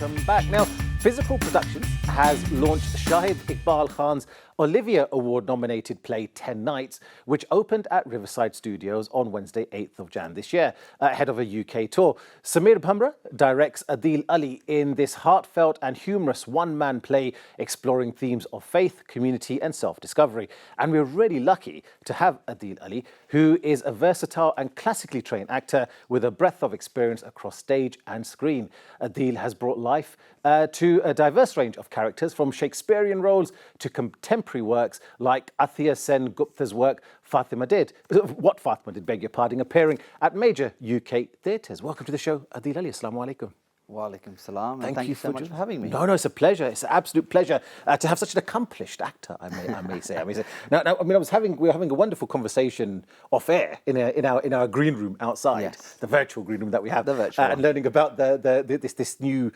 welcome back. Now, Physical Productions has launched Shahid Iqbal Khan's Olivier Award-nominated play 10 Nights, which opened at Riverside Studios on Wednesday, 8th of Jan this year, ahead of a UK tour. Sâmir Bhamra directs Adeel Ali in this heartfelt and humorous one-man play exploring themes of faith, community and self-discovery. And we're really lucky to have Adeel Ali, who is a versatile and classically trained actor with a breadth of experience across stage and screen. Adeel has brought life to a diverse range of characters, from Shakespearean roles to contemporary works like Athiya Sen Gupta's work Fatima Did, What Fatima Did, beg your pardon, appearing at major UK theatres. Welcome to the show, Adeel Ali. Assalamu alaikum. Wa alaikum salam. Thank you so much for having me. No, it's a pleasure. It's an absolute pleasure to have such an accomplished actor, I may say. Now, I mean, we were having a wonderful conversation off air in our green room outside, Yes. the virtual green room that we have, The virtual and learning about this new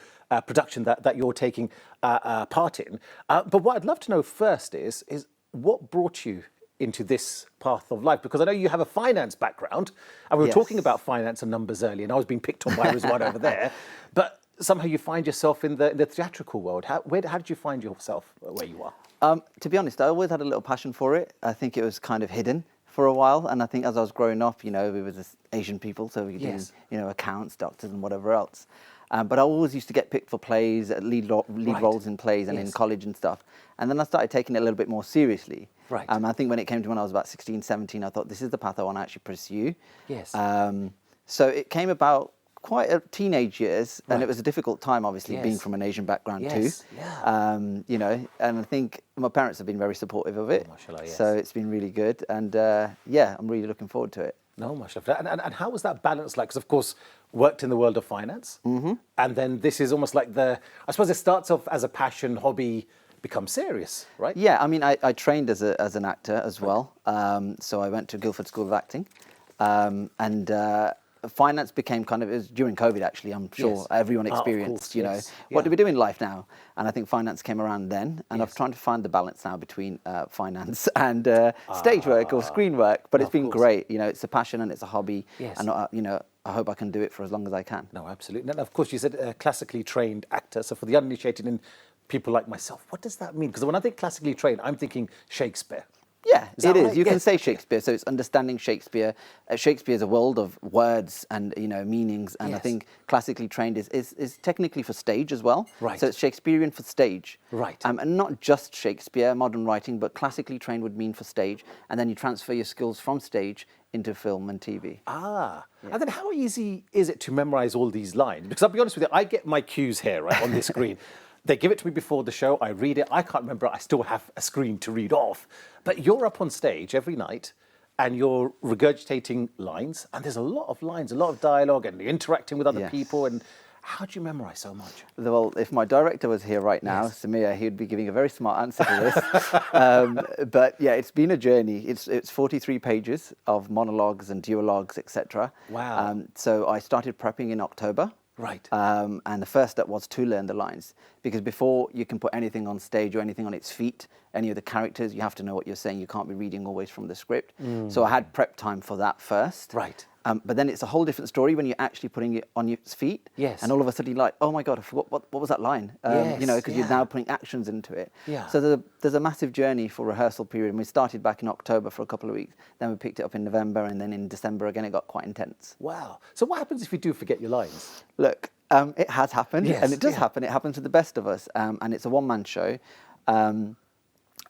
production that you're taking part in. But what I'd love to know first is what brought you into this path of life? Because I know you have a finance background, and we were Yes. talking about finance and numbers earlier, and I was being picked on by Rizwan over there. But somehow you find yourself in the theatrical world. How did you find yourself where you are? To be honest, I always had a little passion for it. I think it was kind of hidden for a while, and I think as I was growing up, we were just Asian people, so we did, accounts, doctors, and whatever else. But I always used to get picked for plays, lead roles in plays, and in college and stuff. And then I started taking it a little bit more seriously. Right. I think when it came to when I was about 16, 17, I thought this is the path I want to actually pursue. Yes. So it came about quite a teenage years, and Right. it was a difficult time, obviously, Yes. being from an Asian background Yes, too. yeah. And I think my parents have been very supportive of it. Oh, mashallah, yes. So it's been really good, and I'm really looking forward to it. No, mashallah. And how was that balance like? Because, of course, worked in the world of finance, and then this is almost like I suppose it starts off as a passion, hobby, becomes serious, right? Yeah, I mean, I trained as an actor as well. So I went to Guildford School of Acting, and finance became it was during COVID, actually. I'm sure Yes. everyone Of experienced, course, yes. what Yeah. do we do in life now? And I think finance came around then, and Yes. I'm trying to find the balance now between finance and stage work or screen work. But it's been course. great. It's a passion and it's a hobby. Yes. And I hope I can do it for as long as I can. No, absolutely. And of course, you said a classically trained actor. So for the uninitiated and people like myself, what does that mean? Because when I think classically trained, I'm thinking Shakespeare. Yeah, Is that it is. right? You can Yes. say Shakespeare, so it's understanding Shakespeare. Shakespeare is a world of words and meanings, and I Yes. think classically trained is technically for stage as well. Right. So it's Shakespearean for stage. Right. And not just Shakespeare, modern writing, but classically trained would mean for stage, and then you transfer your skills from stage into film and TV. And then how easy is it to memorize all these lines? Because I'll be honest with you, I get my cues here, right, on this screen. They give it to me before the show, I read it, I can't remember, I still have a screen to read off. But you're up on stage every night and you're regurgitating lines, and there's a lot of lines, a lot of dialogue, and you're interacting with other Yes. people. And how do you memorize so much? Well, if my director was here right now, Sâmir, he'd be giving a very smart answer to this. But yeah, it's been a journey. It's 43 pages of monologues and duologues, etc. Wow. So I started prepping in October. Right. And the first step was to learn the lines, because before you can put anything on stage or anything on its feet, any of the characters, you have to know what you're saying. You can't be reading always from the script. So I had prep time for that first. Right. But then it's a whole different story when you're actually putting it on its feet. Yes. And all of a sudden you're like, oh my God, I forgot, what was that line? Yes, Because you're yeah. now putting actions into it. Yeah. So there's a massive journey for rehearsal period. And we started back in October for a couple of weeks. Then we picked it up in November, and then in December again, it got quite intense. Wow. So what happens if you do forget your lines? Look, it has happened, Yes, and it does yeah. happen. It happens to the best of us, and it's a one-man show.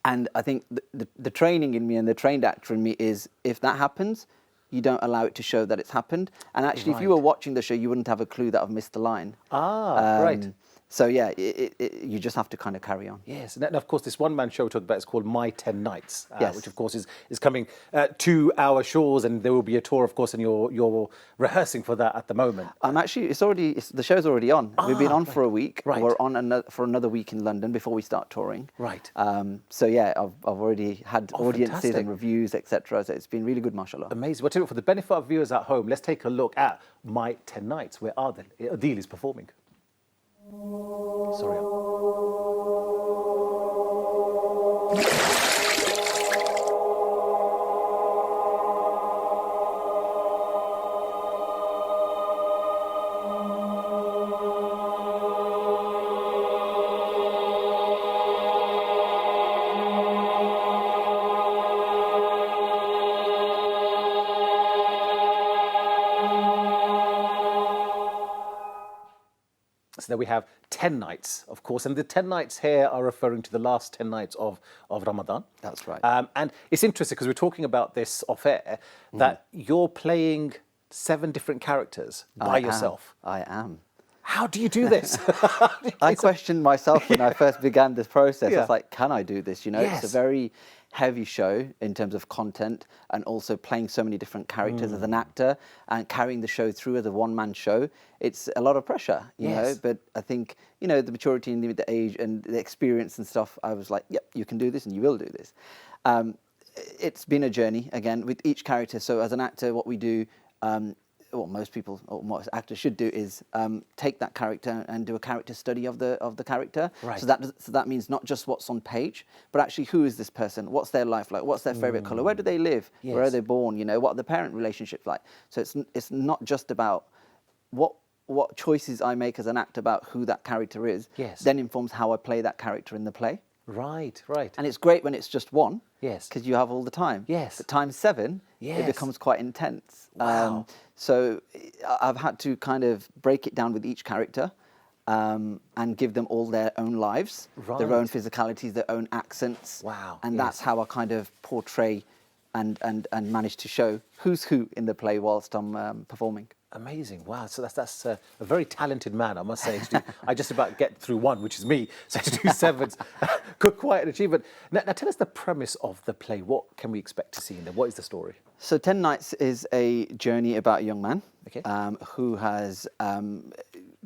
And I think the training in me and the trained actor in me is, if that happens, you don't allow it to show that it's happened. And actually, if you Right. were watching the show, you wouldn't have a clue that I've missed the line. Right. So yeah, you just have to kind of carry on. Yes, and of course, this one-man show we talked about is called My 10 Nights, Yes. which of course is coming to our shores, and there will be a tour, of course, and you're rehearsing for that at the moment. The show's already on. We've been on for a week. Right. We're on for another week in London before we start touring. Right. So yeah, I've already had audiences fantastic. and reviews, etc. So it's been really good, mashallah. Amazing. Well, tell you what, for the benefit of viewers at home, let's take a look at My 10 Nights, where Adeel is performing. Sorry. So then we have 10 nights, of course, and the 10 nights here are referring to the last 10 nights of Ramadan. That's right. And it's interesting because we're talking about this off air, that you're playing 7 different characters by yourself. I am. How do you do this? I questioned myself when I first began this process. I Yeah. was like, can I do this? You know, Yes. it's a very heavy show in terms of content and also playing so many different characters as an actor and carrying the show through as a one-man show. It's a lot of pressure, you know, but I think, you know, the maturity and the age and the experience and stuff, I was like, yep, you can do this and you will do this. It's been a journey, again, with each character. So as an actor, what we do, what most people or most actors should do is take that character and do a character study of the character. Right. So that means not just what's on page, but actually who is this person? What's their life like? What's their favorite color? Where do they live? Yes. Where are they born? You know, what are the parent relationships like? So it's not just about what choices I make as an actor about who that character is. Yes. Then informs how I play that character in the play. Right, right. And it's great when it's just one. Yes. Because you have all the time. Yes. But times 7, Yes. it becomes quite intense. Wow. So I've had to kind of break it down with each character and give them all their own lives, their own Right. physicalities, their own accents. Wow, And yes. that's how I kind of portray and manage to show who's who in the play whilst I'm performing. Amazing! Wow, so that's a very talented man, I must say. I just about get through one, which is me. So to do 7's quite an achievement. Now, tell us the premise of the play. What can we expect to see in there? What is the story? So 10 Nights is a journey about a young man Okay. who has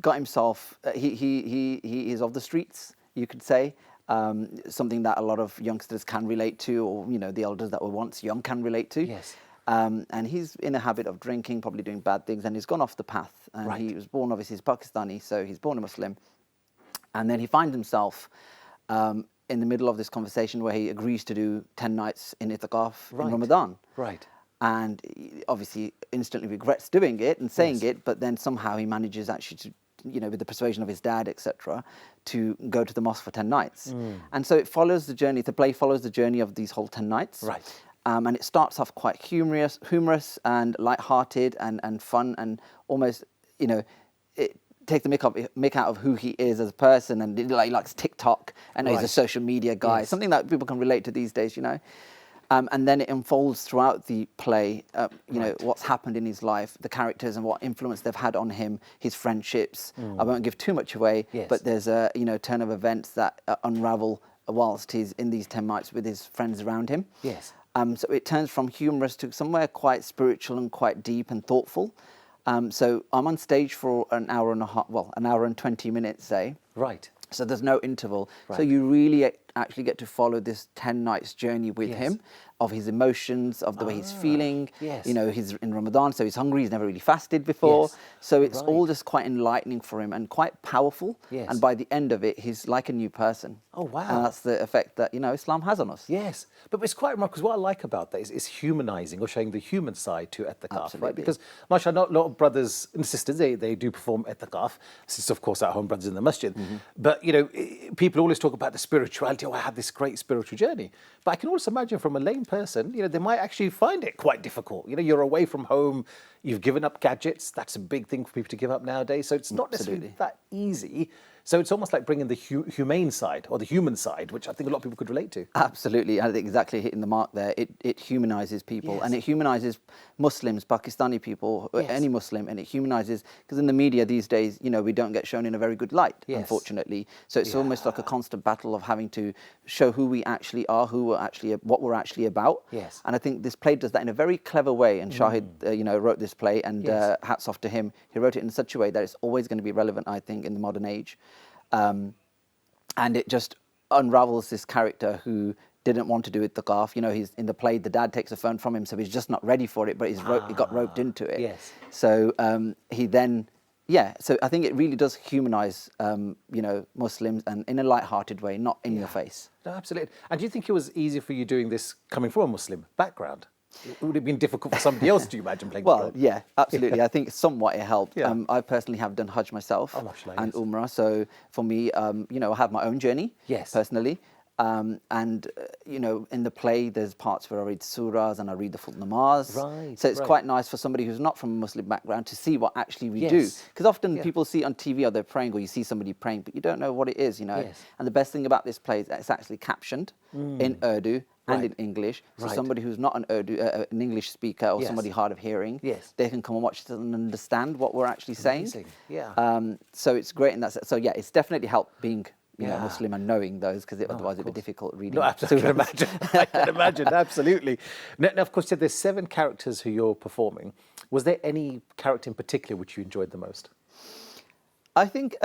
got himself. He is of the streets, you could say. Something that a lot of youngsters can relate to, or you know, the elders that were once young can relate to. Yes. And he's in a habit of drinking, probably doing bad things, and he's gone off the path. And Right. he was born, obviously, he's Pakistani, so he's born a Muslim. And then he finds himself in the middle of this conversation where he agrees to do 10 nights in Itikaf Right. in Ramadan. Right. And he obviously instantly regrets doing it and saying Yes. it, but then somehow he manages actually to, you know, with the persuasion of his dad, etc., to go to the mosque for 10 nights. And so it follows the journey, the play follows the journey of these whole 10 nights. Right. And it starts off quite humorous and light-hearted and fun and almost, you know, it takes the mick out of who he is as a person, and he likes TikTok and he's a Right. social media guy, Yes. something that people can relate to these days, you know. And then it unfolds throughout the play, you know, what's happened in his life, the characters and what influence they've had on him, his friendships. I won't give too much away, Yes. but there's a, you know, turn of events that unravel whilst he's in these 10 nights with his friends around him. Yes. So it turns from humorous to somewhere quite spiritual and quite deep and thoughtful. So I'm on stage for an hour and a half, well, an hour and 20 minutes, say. Right. So there's no interval. So Right. you really actually get to follow this 10 nights journey with Yes. him, of his emotions, of the way he's feeling. yes. You know, he's in Ramadan, so he's hungry. He's never really fasted before. Yes. So it's all Right. just quite enlightening for him and quite powerful. Yes. And by the end of it, he's like a new person. Oh, wow. And that's the effect that, you know, Islam has on us. Yes, but it's quite remarkable because what I like about that is humanising or showing the human side to Etikaf, right? Absolutely. Because, mashallah, a lot of brothers and sisters, they do perform Etikaf. Sisters, of course, at home, brothers in the masjid. But, you know, people always talk about the spirituality. Oh, I had this great spiritual journey. But I can also imagine from a lame person, you know, they might actually find it quite difficult. You know, you're away from home, you've given up gadgets. That's a big thing for people to give up nowadays. So it's not necessarily that easy. So it's almost like bringing the humane side or the human side, which I think a lot of people could relate to. Absolutely, I think exactly hitting the mark there. It humanises people, Yes. and it humanises Muslims, Pakistani people, Yes. any Muslim, and it humanises, because in the media these days, you know, we don't get shown in a very good light, Yes. unfortunately. So it's almost like a constant battle of having to show who we actually are, what we're actually about. Yes. And I think this play does that in a very clever way. And Shahid, you know, wrote this play, and Yes. hats off to him. He wrote it in such a way that it's always going to be relevant, I think, in the modern age. And it just unravels this character who didn't want to do it, the Itikaf. You know, he's in the play, the dad takes the phone from him, so he's just not ready for it, but he got roped into it. Yes. So he then, so I think it really does humanise, you know, Muslims, and in a light-hearted way, not in your face. No, absolutely. And do you think it was easier for you doing this coming from a Muslim background? Would it have been difficult for somebody else, do you imagine, playing the Well, role? yeah, absolutely. I think somewhat it helped. Yeah. I personally have done Hajj myself Oh, mashallah, and yes. Umrah. So for me, you know, I have my own journey Yes. personally. In the play, there's parts where I read surahs and I read the full namaz. Right, So it's right. quite nice for somebody who's not from a Muslim background to see what actually we do. Yes. Because often people see on TV or they're praying, or you see somebody praying, but you don't know what it is, Yes. And the best thing about this play is that it's actually captioned in Urdu and in Right. English. So Right. somebody who's not an an English speaker or Yes. somebody hard of hearing, Yes. they can come and watch it and understand what we're actually saying. Amazing. Yeah. So it's great in that sense. So yeah, it's definitely helped being Yeah. Muslim and knowing those, because otherwise it'd be difficult reading. No, absolutely. I can imagine. I can imagine. Absolutely. Now, of course, there's 7 characters who you're performing. Was there any character in particular which you enjoyed the most? I think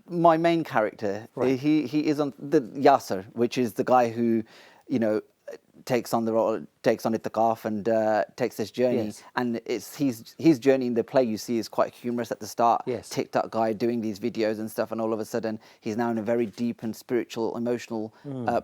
my main character, Right. he is on the Yasser, which is the guy who, takes on the role, takes on itikaf and takes this journey. Yes. And it's his journey in the play, you see, is quite humorous at the start. Yes. TikTok guy doing these videos and stuff, and all of a sudden he's now in a very deep and spiritual, emotional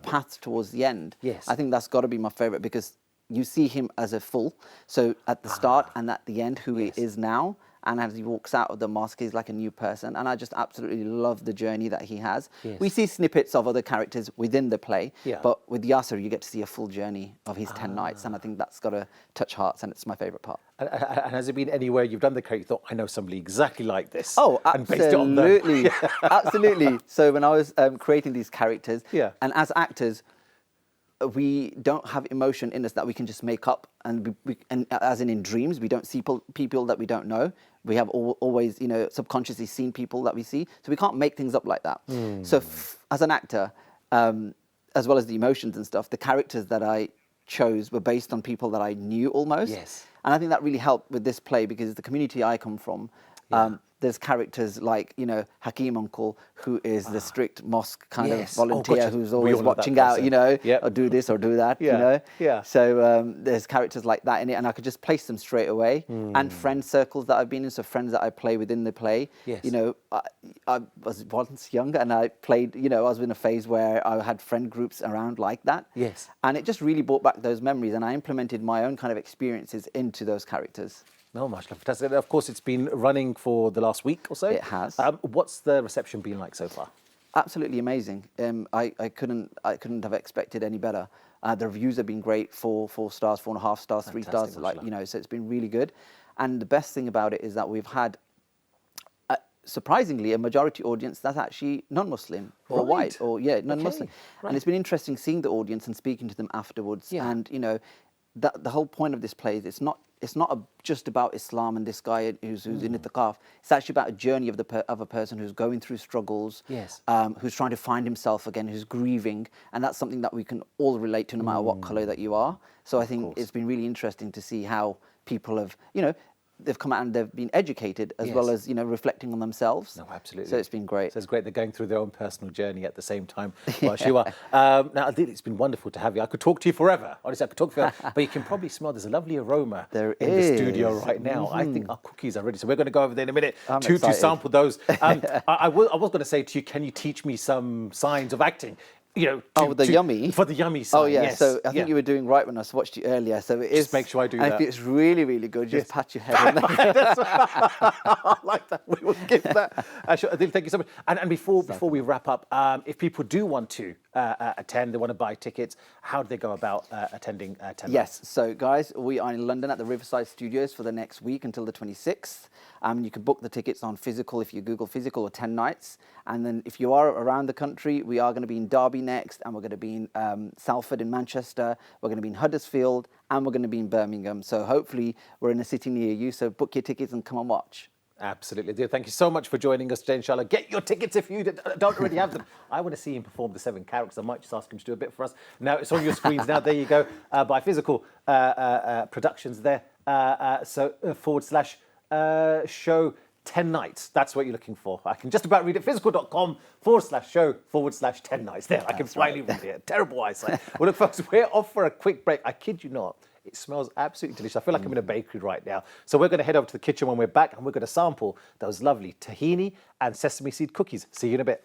path towards the end. Yes. I think that's got to be my favorite, because you see him as a full. So at the start and at the end, who Yes. he is now. And as he walks out of the mosque, he's like a new person. And I just absolutely love the journey that he has. Yes. We see snippets of other characters within the play, Yeah. but with Yasser, you get to see a full journey of his 10 nights. And I think that's got to touch hearts, and it's my favourite part. And has it been anywhere you've done the character, you thought, I know somebody exactly like this? Oh, And based it on them? absolutely. Absolutely. So when I was creating these characters, Yeah. and as actors, we don't have emotion in us that we can just make up, and and as in dreams, we don't see people that we don't know. We have always, subconsciously seen people that we see, so we can't make things up like that. So as an actor, as well as the emotions and stuff, the characters that I chose were based on people that I knew almost. Yes. And I think that really helped with this play, because the community I come from, there's characters like, Hakeem Uncle, who is the strict mosque kind of Yes. Oh, volunteer, gotcha. who's We always all know that watching out, person. Yep. or do this or do that, Yeah, yeah. So there's characters like that in it, and I could just place them straight away. And friend circles that I've been in, so friends that I play within the play. Yes. I was once younger, and I played, I was in a phase where I had friend groups around like that. Yes. And it just really brought back those memories, and I implemented my own kind of experiences into those characters. No, mashallah, fantastic. Of course, it's been running for the last week or so. It has. What's the reception been like so far? Absolutely amazing. I couldn't have expected any better. The reviews have been great, 4 stars, 4.5 stars, 3 Fantastic, stars, mashallah. so it's been really good. And the best thing about it is that we've had, surprisingly, a majority audience that's actually non-Muslim or Right. white, or non-Muslim. Okay, right. And it's been interesting seeing the audience and speaking to them afterwards. Yeah. And that the whole point of this play is it's not just about Islam and this guy who's in itikaf. It's actually about a journey of a person who's going through struggles, Yes. who's trying to find himself again, who's grieving, and that's something that we can all relate to, no matter what color that you are. So I think it's been really interesting to see how people have, they've come out and they've been educated, as well Yes. as reflecting on themselves. No, absolutely. So it's been great. So it's great they're going through their own personal journey at the same time. Whilst you are. Now, Adeel, it's been wonderful to have you. I could talk to you forever. Honestly, I could talk to you forever. But you can probably smell there's a lovely aroma There in the studio is. right now. I think our cookies are ready. So we're going to go over there in a minute I'm to excited. sample those. I was going to say to you, can you teach me some signs of acting? The yummy? For the yummy sign, Oh yeah, yes. so I think you were doing right when I watched you earlier. So it is. Just make sure I do and that. if it's really, really good, just pat your head on there. I like that. We will give that. Adeel, thank you so much. And before we wrap up, if people do want to attend, they want to buy tickets, how do they go about attending 10 Yes, so guys, we are in London at the Riverside Studios for the next week until the 26th. You can book the tickets on Physical if you Google Physical, or 10 nights. And then if you are around the country, we are going to be in Derby next, and we're going to be in Salford in Manchester, we're going to be in Huddersfield, and we're going to be in Birmingham. So hopefully we're in a city near you, so book your tickets and come and watch. Absolutely, dear. Thank you so much for joining us today, inshallah. Get your tickets if you don't already have them. I want to see him perform the 7 characters. I might just ask him to do a bit for us. Now, it's on your screens now. There you go. By Physical Productions there. /show 10 nights. That's what you're looking for. I can just about read it. Physical.com/show/10 nights. There, I can finally read it. Terrible eyesight. Well, look, folks, we're off for a quick break. I kid you not. It smells absolutely delicious. I feel like I'm in a bakery right now. So we're going to head over to the kitchen when we're back, and we're going to sample those lovely tahini and sesame seed cookies. See you in a bit.